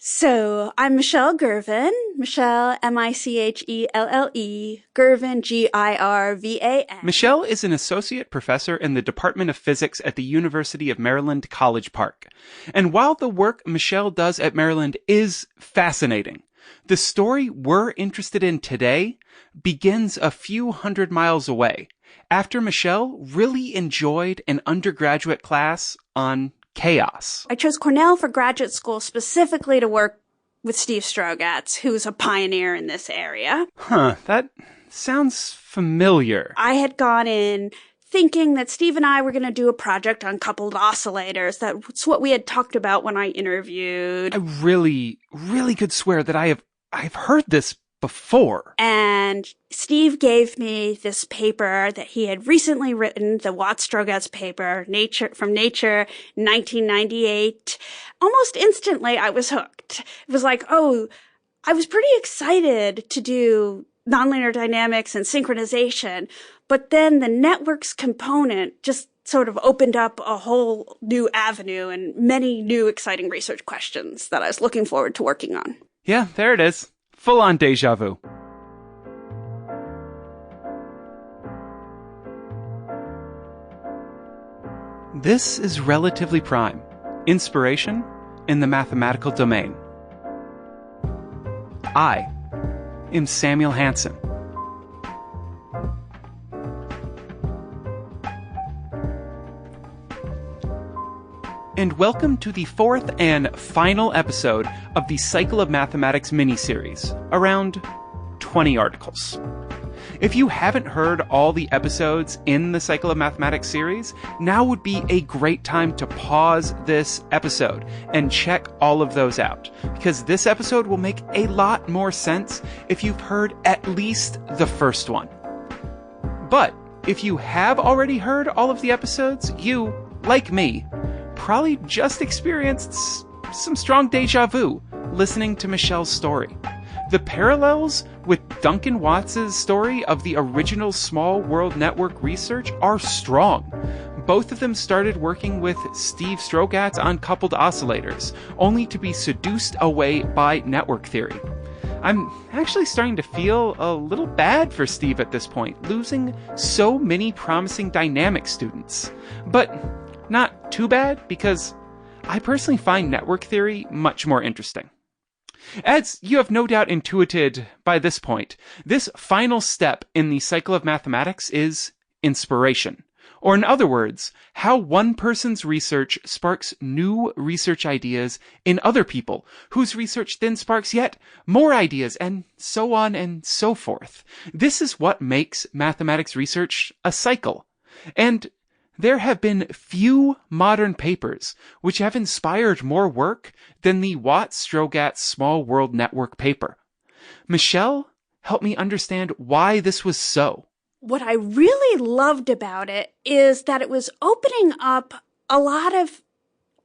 So, I'm Michelle Girvan, Michelle, Michelle, Girvan, Girvan. Michelle is an associate professor in the Department of Physics at the University of Maryland, College Park. And while the work Michelle does at Maryland is fascinating, the story we're interested in today begins a few hundred miles away, after Michelle really enjoyed an undergraduate class on chaos. I chose Cornell for graduate school specifically to work with Steve Strogatz, who's a pioneer in this area. That sounds familiar. I had gone in thinking that Steve and I were going to do a project on coupled oscillators. That's what we had talked about when I interviewed. I really could swear that I've heard this before. And Steve gave me this paper that he had recently written, the Watts-Strogatz paper, from Nature, 1998. Almost instantly, I was hooked. It was like, I was pretty excited to do nonlinear dynamics and synchronization, but then the networks component just sort of opened up a whole new avenue and many new exciting research questions that I was looking forward to working on. Yeah, there it is. Full-on déjà vu. This is Relatively Prime, inspiration in the mathematical domain. I am Samuel Hansen. And welcome to the fourth and final episode of the Cycle of Mathematics mini-series, around 20 articles. If you haven't heard all the episodes in the Cycle of Mathematics series, now would be a great time to pause this episode and check all of those out, because this episode will make a lot more sense if you've heard at least the first one. But if you have already heard all of the episodes, you, like me, probably just experienced some strong déjà vu listening to Michelle's story. The parallels with Duncan Watts' story of the original small world network research are strong. Both of them started working with Steve Strogatz on coupled oscillators, only to be seduced away by network theory. I'm actually starting to feel a little bad for Steve at this point, losing so many promising dynamic students. But not too bad, because I personally find network theory much more interesting. As you have no doubt intuited by this point, this final step in the cycle of mathematics is inspiration. Or in other words, how one person's research sparks new research ideas in other people, whose research then sparks yet more ideas, and so on and so forth. This is what makes mathematics research a cycle. And there have been few modern papers which have inspired more work than the Watts-Strogatz Small World Network paper. Michelle helped me understand why this was so. What I really loved about it is that it was opening up a lot of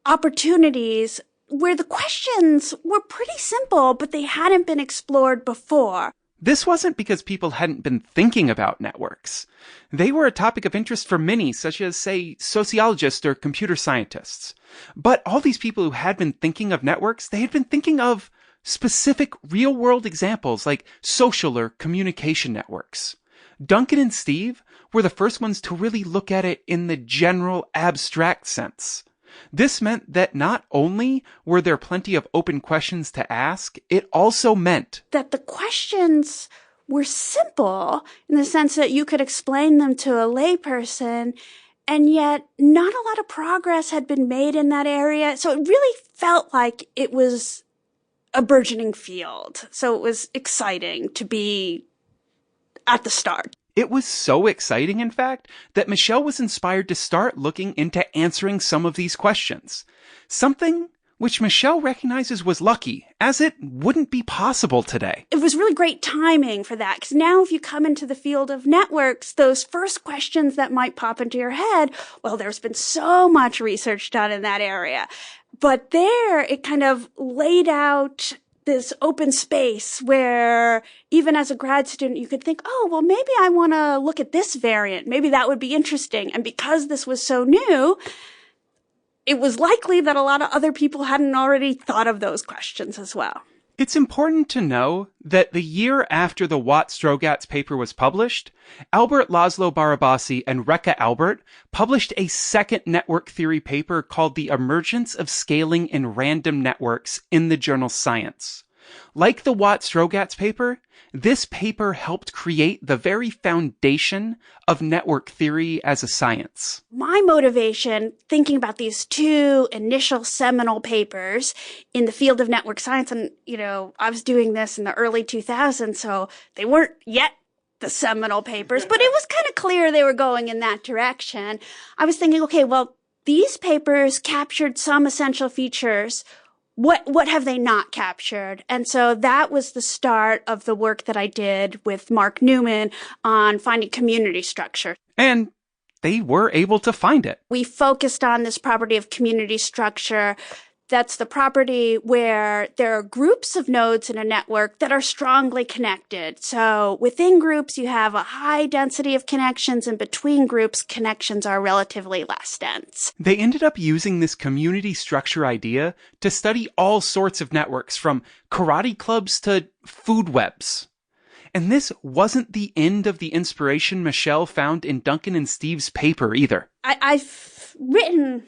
opportunities where the questions were pretty simple, but they hadn't been explored before. This wasn't because people hadn't been thinking about networks. They were a topic of interest for many, such as, say, sociologists or computer scientists. But all these people who had been thinking of networks, they had been thinking of specific real-world examples like social or communication networks. Duncan and Steve were the first ones to really look at it in the general abstract sense. This meant that not only were there plenty of open questions to ask, it also meant that the questions were simple in the sense that you could explain them to a layperson, and yet not a lot of progress had been made in that area. So it really felt like it was a burgeoning field. So it was exciting to be at the start. It was so exciting, in fact, that Michelle was inspired to start looking into answering some of these questions. Something which Michelle recognizes was lucky, as it wouldn't be possible today. It was really great timing for that, because now if you come into the field of networks, those first questions that might pop into your head, well, there's been so much research done in that area. But there, it kind of laid out this open space where even as a grad student, you could think, oh, well, maybe I want to look at this variant. Maybe that would be interesting. And because this was so new, it was likely that a lot of other people hadn't already thought of those questions as well. It's important to know that the year after the Watt-Strogatz paper was published, Albert Laszlo Barabasi and Rekha Albert published a second network theory paper called The Emergence of Scaling in Random Networks in the journal Science. Like the Watt-Strogatz paper, this paper helped create the very foundation of network theory as a science. My motivation, thinking about these two initial seminal papers in the field of network science, and, I was doing this in the early 2000s, so they weren't yet the seminal papers, but it was kind of clear they were going in that direction. I was thinking, okay, well, these papers captured some essential features. What have they not captured? And so that was the start of the work that I did with Mark Newman on finding community structure. And they were able to find it. We focused on this property of community structure. That's the property where there are groups of nodes in a network that are strongly connected. So within groups, you have a high density of connections, and between groups, connections are relatively less dense. They ended up using this community structure idea to study all sorts of networks, from karate clubs to food webs. And this wasn't the end of the inspiration Michelle found in Duncan and Steve's paper either. I've written,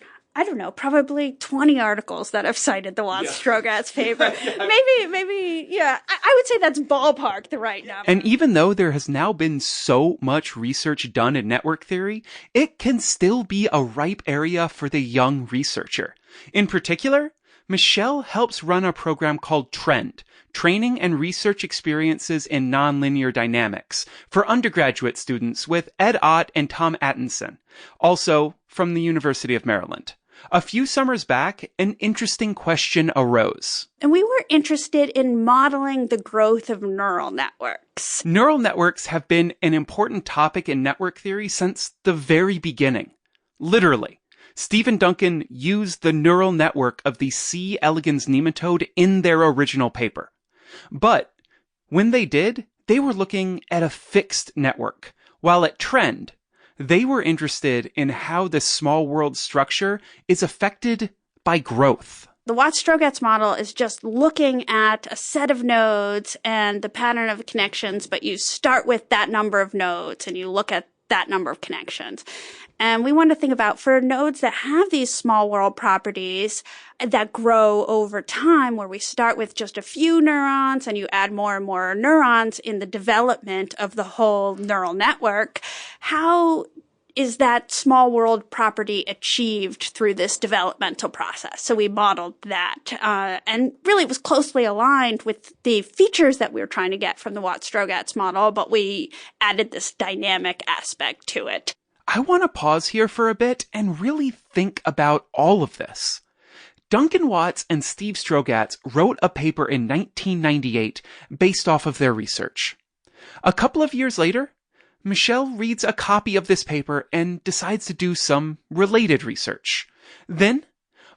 probably 20 articles that have cited the Watt-Strogatz paper. Maybe, I would say that's ballpark the right number. And even though there has now been so much research done in network theory, it can still be a ripe area for the young researcher. In particular, Michelle helps run a program called TREND, Training and Research Experiences in Nonlinear Dynamics, for undergraduate students with Ed Ott and Tom Attinson, also from the University of Maryland. A few summers back, an interesting question arose. And we were interested in modeling the growth of neural networks. Neural networks have been an important topic in network theory since the very beginning. Literally. Steve and Duncan used the neural network of the C. elegans nematode in their original paper. But when they did, they were looking at a fixed network, while at Trend, they were interested in how the small world structure is affected by growth. The Watt-Strogatz model is just looking at a set of nodes and the pattern of connections, but you start with that number of nodes and you look at that number of connections. And we want to think about, for nodes that have these small world properties that grow over time, where we start with just a few neurons and you add more and more neurons in the development of the whole neural network, how is that small world property achieved through this developmental process? So we modeled that, and really it was closely aligned with the features that we were trying to get from the Watt-Strogatz model, but we added this dynamic aspect to it. I want to pause here for a bit and really think about all of this. Duncan Watts and Steve Strogatz wrote a paper in 1998 based off of their research. A couple of years later, Michelle reads a copy of this paper and decides to do some related research. Then,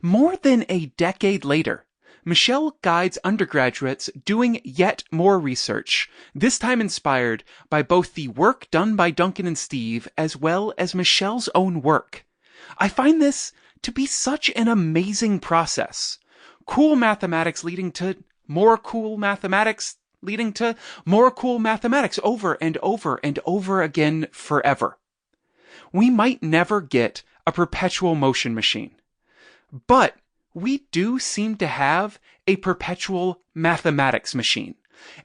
more than a decade later, Michelle guides undergraduates doing yet more research, this time inspired by both the work done by Duncan and Steve as well as Michelle's own work. I find this to be such an amazing process. Cool mathematics leading to more cool mathematics, leading to more cool mathematics over and over and over again forever. We might never get a perpetual motion machine, but we do seem to have a perpetual mathematics machine,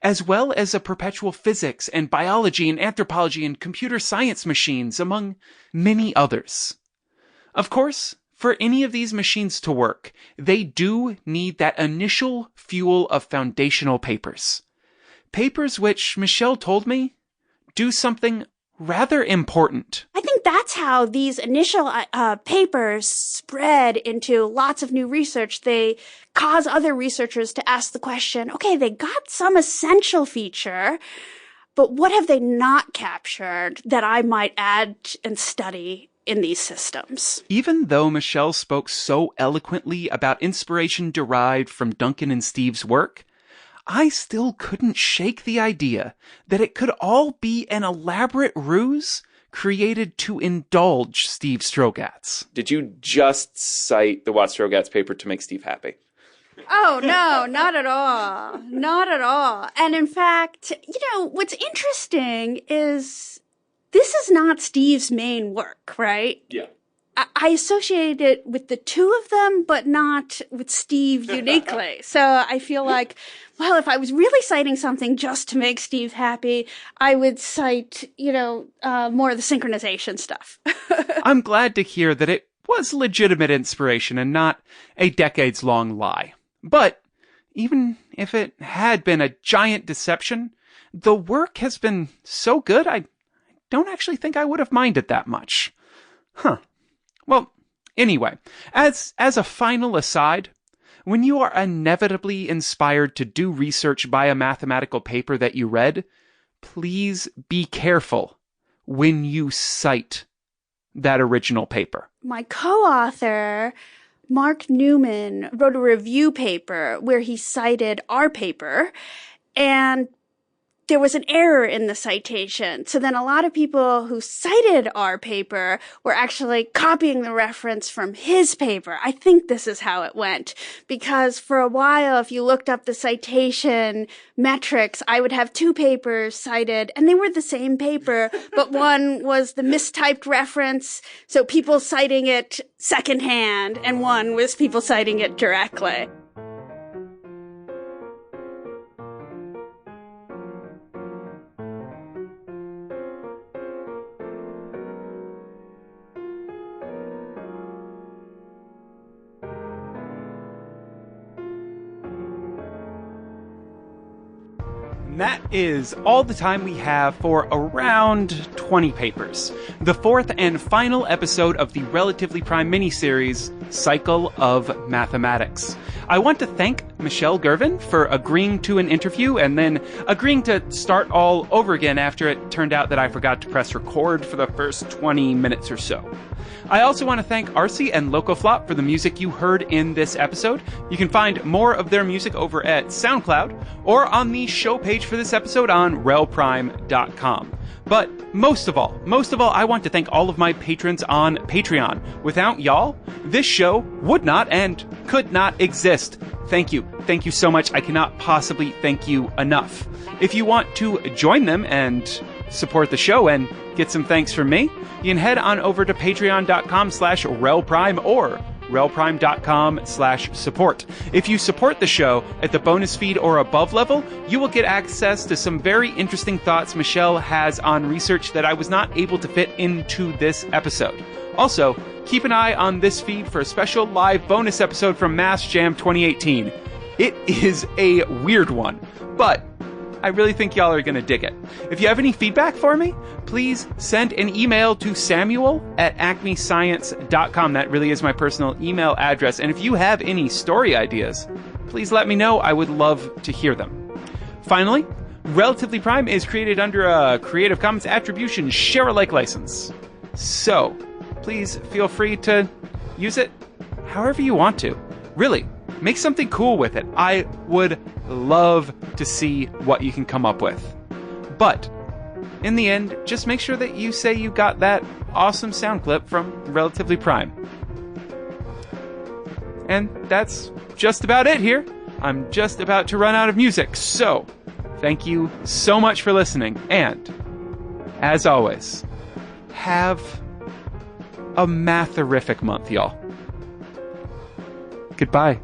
as well as a perpetual physics and biology and anthropology and computer science machines, among many others. Of course, for any of these machines to work, they do need that initial fuel of foundational papers. Papers which, Michelle told me, do something rather important. I think that's how these initial papers spread into lots of new research. They cause other researchers to ask the question, okay, they got some essential feature, but what have they not captured that I might add and study in these systems? Even though Michelle spoke so eloquently about inspiration derived from Duncan and Steve's work, I still couldn't shake the idea that it could all be an elaborate ruse created to indulge Steve Strogatz. Did you just cite the Watt-Strogatz paper to make Steve happy? Oh, no, not at all. Not at all. And in fact, what's interesting is this is not Steve's main work, right? Yeah. I associate it with the two of them, but not with Steve uniquely. So I feel like, well, if I was really citing something just to make Steve happy, I would cite, more of the synchronization stuff. I'm glad to hear that it was legitimate inspiration and not a decades-long lie. But even if it had been a giant deception, the work has been so good, I don't actually think I would have minded that much. Huh. Well, anyway, as a final aside, when you are inevitably inspired to do research by a mathematical paper that you read, please be careful when you cite that original paper. My co-author, Mark Newman, wrote a review paper where he cited our paper, and there was an error in the citation. So then a lot of people who cited our paper were actually copying the reference from his paper. I think this is how it went. Because for a while, if you looked up the citation metrics, I would have two papers cited, and they were the same paper, but one was the mistyped reference, so people citing it secondhand, and one was people citing it directly. And that is all the time we have for around 20 papers. The fourth and final episode of the Relatively Prime miniseries, Cycle of Mathematics. I want to thank Michelle Gervin for agreeing to an interview and then agreeing to start all over again after it turned out that I forgot to press record for the first 20 minutes or so. I also want to thank Arcee and Locoflop for the music you heard in this episode. You can find more of their music over at SoundCloud or on the show page for this episode on relprime.com. But most of all, I want to thank all of my patrons on Patreon. Without y'all, this show would not and could not exist. Thank you. Thank you so much. I cannot possibly thank you enough. If you want to join them and support the show and get some thanks from me, you can head on over to patreon.com/relprime or relprime.com/support. If you support the show at the bonus feed or above level, you will get access to some very interesting thoughts Michelle has on research that I was not able to fit into this episode. Also, keep an eye on this feed for a special live bonus episode from MathsJam 2018. It is a weird one, but I really think y'all are going to dig it. If you have any feedback for me, please send an email to samuel@acmescience.com. That really is my personal email address. And if you have any story ideas, please let me know. I would love to hear them. Finally, Relatively Prime is created under a Creative Commons Attribution Share-alike license. So, please feel free to use it however you want to. Really, make something cool with it. I would love to see what you can come up with. But in the end, just make sure that you say you got that awesome sound clip from Relatively Prime. And that's just about it here. I'm just about to run out of music. So, thank you so much for listening. And, as always, have a matherific month, y'all. Goodbye.